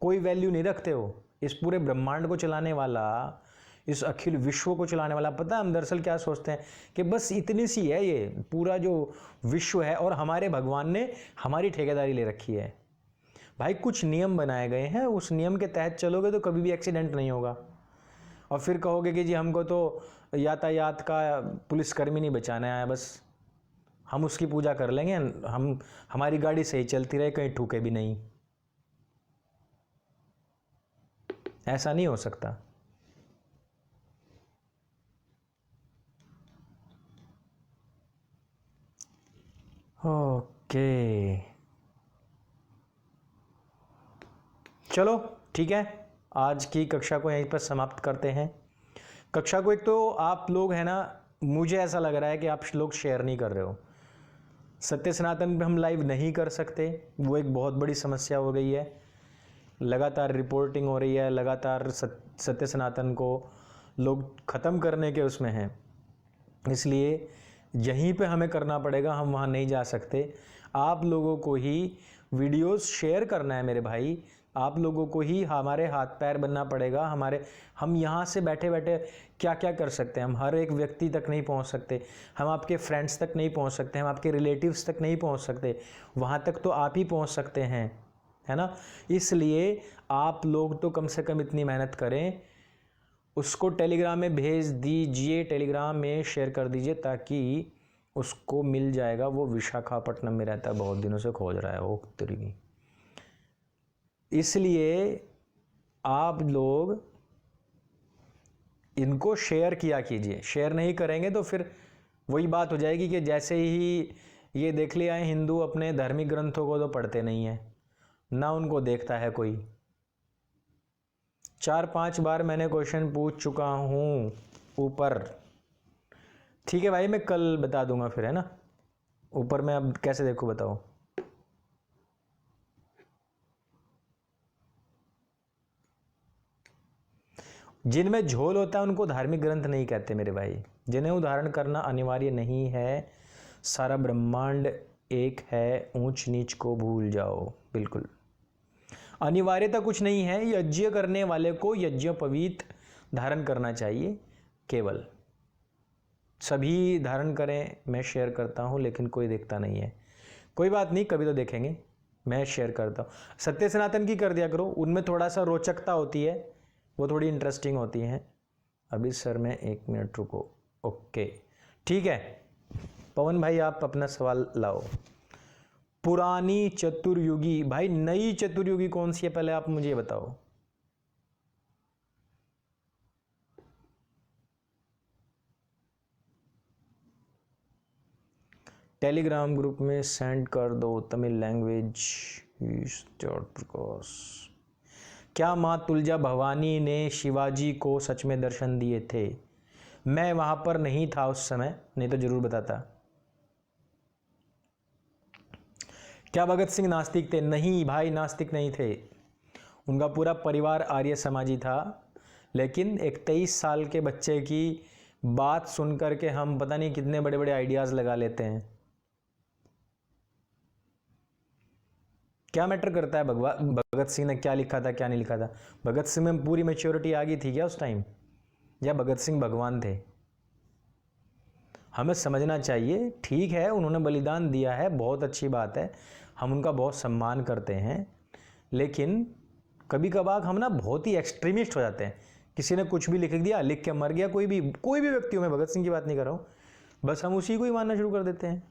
कोई वैल्यू नहीं रखते हो। इस पूरे ब्रह्मांड को चलाने वाला, इस अखिल विश्व को चलाने वाला, पता है हम दरअसल क्या सोचते हैं कि बस इतनी सी है ये पूरा जो विश्व है, और हमारे भगवान ने हमारी ठेकेदारी ले रखी है। भाई कुछ नियम बनाए गए हैं, उस नियम के तहत चलोगे तो कभी भी एक्सीडेंट नहीं होगा। और फिर कहोगे कि जी हमको तो यातायात का पुलिसकर्मी नहीं बचाना है, बस हम उसकी पूजा कर लेंगे, हमारी गाड़ी सही चलती रहे, कहीं ठुके भी नहीं। ऐसा नहीं हो सकता। ओके चलो ठीक है, आज की कक्षा को यहीं पर समाप्त करते हैं। कक्षा को एक तो आप लोग है ना, मुझे ऐसा लग रहा है कि आप लोग शेयर नहीं कर रहे हो। सत्य सनातन पे हम लाइव नहीं कर सकते, वो एक बहुत बड़ी समस्या हो गई है। लगातार रिपोर्टिंग हो रही है, लगातार सत्य सनातन को लोग ख़त्म करने के उसमें हैं, इसलिए यहीं पे हमें करना पड़ेगा, हम वहाँ नहीं जा सकते। आप लोगों को ही वीडियोस शेयर करना है मेरे भाई, आप लोगों को ही हमारे हाथ पैर बनना पड़ेगा। हम यहाँ से बैठे बैठे क्या क्या कर सकते हैं? हम हर एक व्यक्ति तक नहीं पहुँच सकते, हम आपके फ्रेंड्स तक नहीं पहुँच सकते, हम आपके रिलेटिव्स तक नहीं पहुँच सकते, वहाँ तक तो आप ही पहुँच सकते हैं, है ना। इसलिए आप लोग तो कम से कम इतनी मेहनत करें, उसको टेलीग्राम में भेज दीजिए, टेलीग्राम में शेयर कर दीजिए, ताकि उसको मिल जाएगा। वो विशाखापट्टनम में रहता है, बहुत दिनों से खोज रहा है वो तरीकी। इसलिए आप लोग इनको शेयर किया कीजिए। शेयर नहीं करेंगे तो फिर वही बात हो जाएगी कि जैसे ही ये देख लिया है, हिंदू अपने धार्मिक ग्रंथों को तो पढ़ते नहीं है, ना उनको देखता है कोई। 4-5 बार मैंने क्वेश्चन पूछ चुका हूँ ऊपर। ठीक है भाई, मैं कल बता दूंगा फिर, है ना। ऊपर मैं अब कैसे देखूँ बताओ। जिनमें झोल होता है उनको धार्मिक ग्रंथ नहीं कहते मेरे भाई, जिन्हें उदाहरण करना अनिवार्य नहीं है। सारा ब्रह्मांड एक है, ऊंच नीच को भूल जाओ। बिल्कुल अनिवार्यता कुछ नहीं है। यज्ञ करने वाले को यज्ञोपवीत धारण करना चाहिए केवल। सभी धारण करें, मैं शेयर करता हूं लेकिन कोई देखता नहीं है। कोई बात नहीं, कभी तो देखेंगे, मैं शेयर करता हूँ। सत्य सनातन की कर दिया करो, उनमें थोड़ा सा रोचकता होती है, वो थोड़ी इंटरेस्टिंग होती हैं। अभी सर मैं 1 मिनट रुको। ओके ठीक है, पवन भाई आप अपना सवाल लाओ। पुरानी चतुर्युगी, भाई नई चतुर्युगी कौन सी है पहले आप मुझे बताओ। टेलीग्राम ग्रुप में सेंड कर दो, तमिल लैंग्वेज। प्रकाश, क्या माँ तुलजा भवानी ने शिवाजी को सच में दर्शन दिए थे? मैं वहां पर नहीं था उस समय, नहीं तो जरूर बताता। क्या भगत सिंह नास्तिक थे? नहीं भाई, नास्तिक नहीं थे। उनका पूरा परिवार आर्य समाजी था। लेकिन एक 23 साल के बच्चे की बात सुन करके हम पता नहीं कितने बड़े बड़े आइडियाज लगा लेते हैं। क्या मैटर करता है भगत सिंह ने क्या लिखा था क्या नहीं लिखा था? भगत सिंह में पूरी मैच्योरिटी आ गई थी क्या उस टाइम, या भगत सिंह भगवान थे? हमें समझना चाहिए। ठीक है, उन्होंने बलिदान दिया है, बहुत अच्छी बात है, हम उनका बहुत सम्मान करते हैं। लेकिन कभी कभार हम ना बहुत ही एक्सट्रीमिस्ट हो जाते हैं। किसी ने कुछ भी लिख दिया, लिख के मर गया, कोई भी व्यक्ति हो, मैं भगत सिंह की बात नहीं कर रहा हूँ, बस हम उसी को ही मानना शुरू कर देते हैं।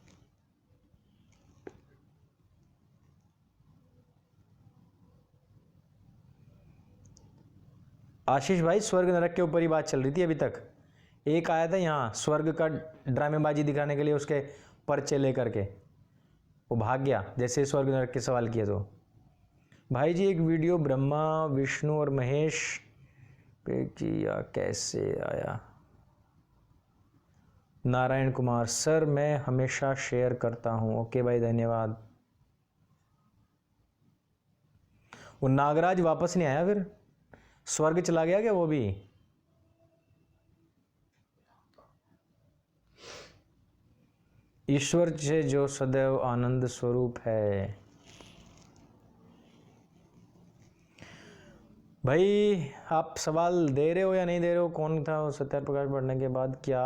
आशीष भाई, स्वर्ग नरक के ऊपर ही बात चल रही थी अभी तक। एक आया था यहाँ स्वर्ग का ड्रामेबाजी दिखाने के लिए, उसके पर्चे लेकर के वो भाग गया जैसे स्वर्ग नरक के सवाल किए तो। भाई जी एक वीडियो ब्रह्मा विष्णु और महेश पे किया, कैसे आया? नारायण कुमार, सर मैं हमेशा शेयर करता हूँ। ओके भाई, धन्यवाद। वो नागराज वापस नहीं आया, फिर स्वर्ग चला गया क्या वो भी? ईश्वर से जो सदैव आनंद स्वरूप है। भाई आप सवाल दे रहे हो या नहीं दे रहे हो? कौन था वो? सत्यार्थ प्रकाश पढ़ने के बाद क्या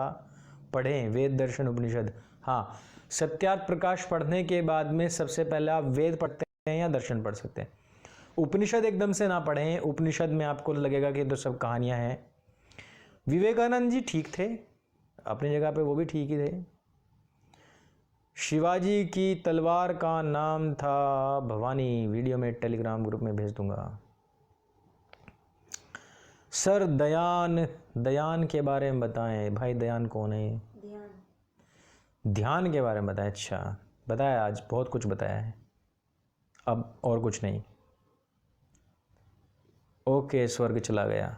पढ़ें? वेद दर्शन उपनिषद। हाँ, सत्यार्थ प्रकाश पढ़ने के बाद में सबसे पहले आप वेद पढ़ते हैं या दर्शन पढ़ सकते हैं। उपनिषद एकदम से ना पढ़ें, उपनिषद में आपको लगेगा कि तो सब कहानियां हैं। विवेकानंद जी ठीक थे अपनी जगह पे, वो भी ठीक ही थे। शिवाजी की तलवार का नाम था भवानी, वीडियो में टेलीग्राम ग्रुप में भेज दूंगा। सर दयान के बारे में बताएं। भाई दयान कौन है? ध्यान के बारे में बताएं। अच्छा बताया, आज बहुत कुछ बताया है, अब और कुछ नहीं। ओके, स्वर्ग चला गया।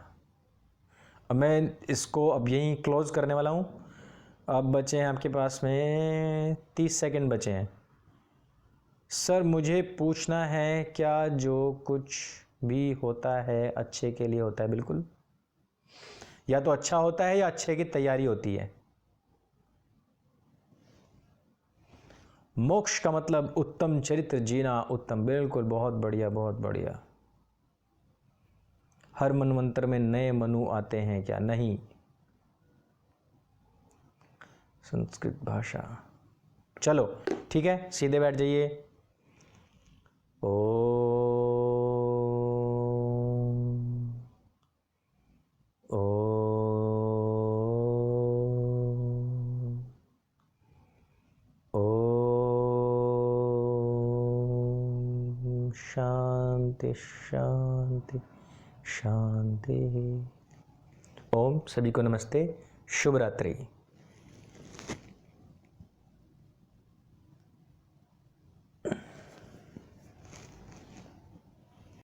अब मैं इसको अब यहीं क्लोज करने वाला हूँ। अब बचे हैं आपके पास में 30 सेकंड बचे हैं। सर मुझे पूछना है, क्या जो कुछ भी होता है अच्छे के लिए होता है? बिल्कुल, या तो अच्छा होता है या अच्छे की तैयारी होती है। मोक्ष का मतलब उत्तम चरित्र जीना, उत्तम, बिल्कुल, बहुत बढ़िया बहुत बढ़िया। हर मनवंतर में नए मनु आते हैं क्या? नहीं। संस्कृत भाषा, चलो ठीक है, सीधे बैठ जाइए। ओ शांति शांति शांति। ओम। सभी को नमस्ते, शुभ रात्रि।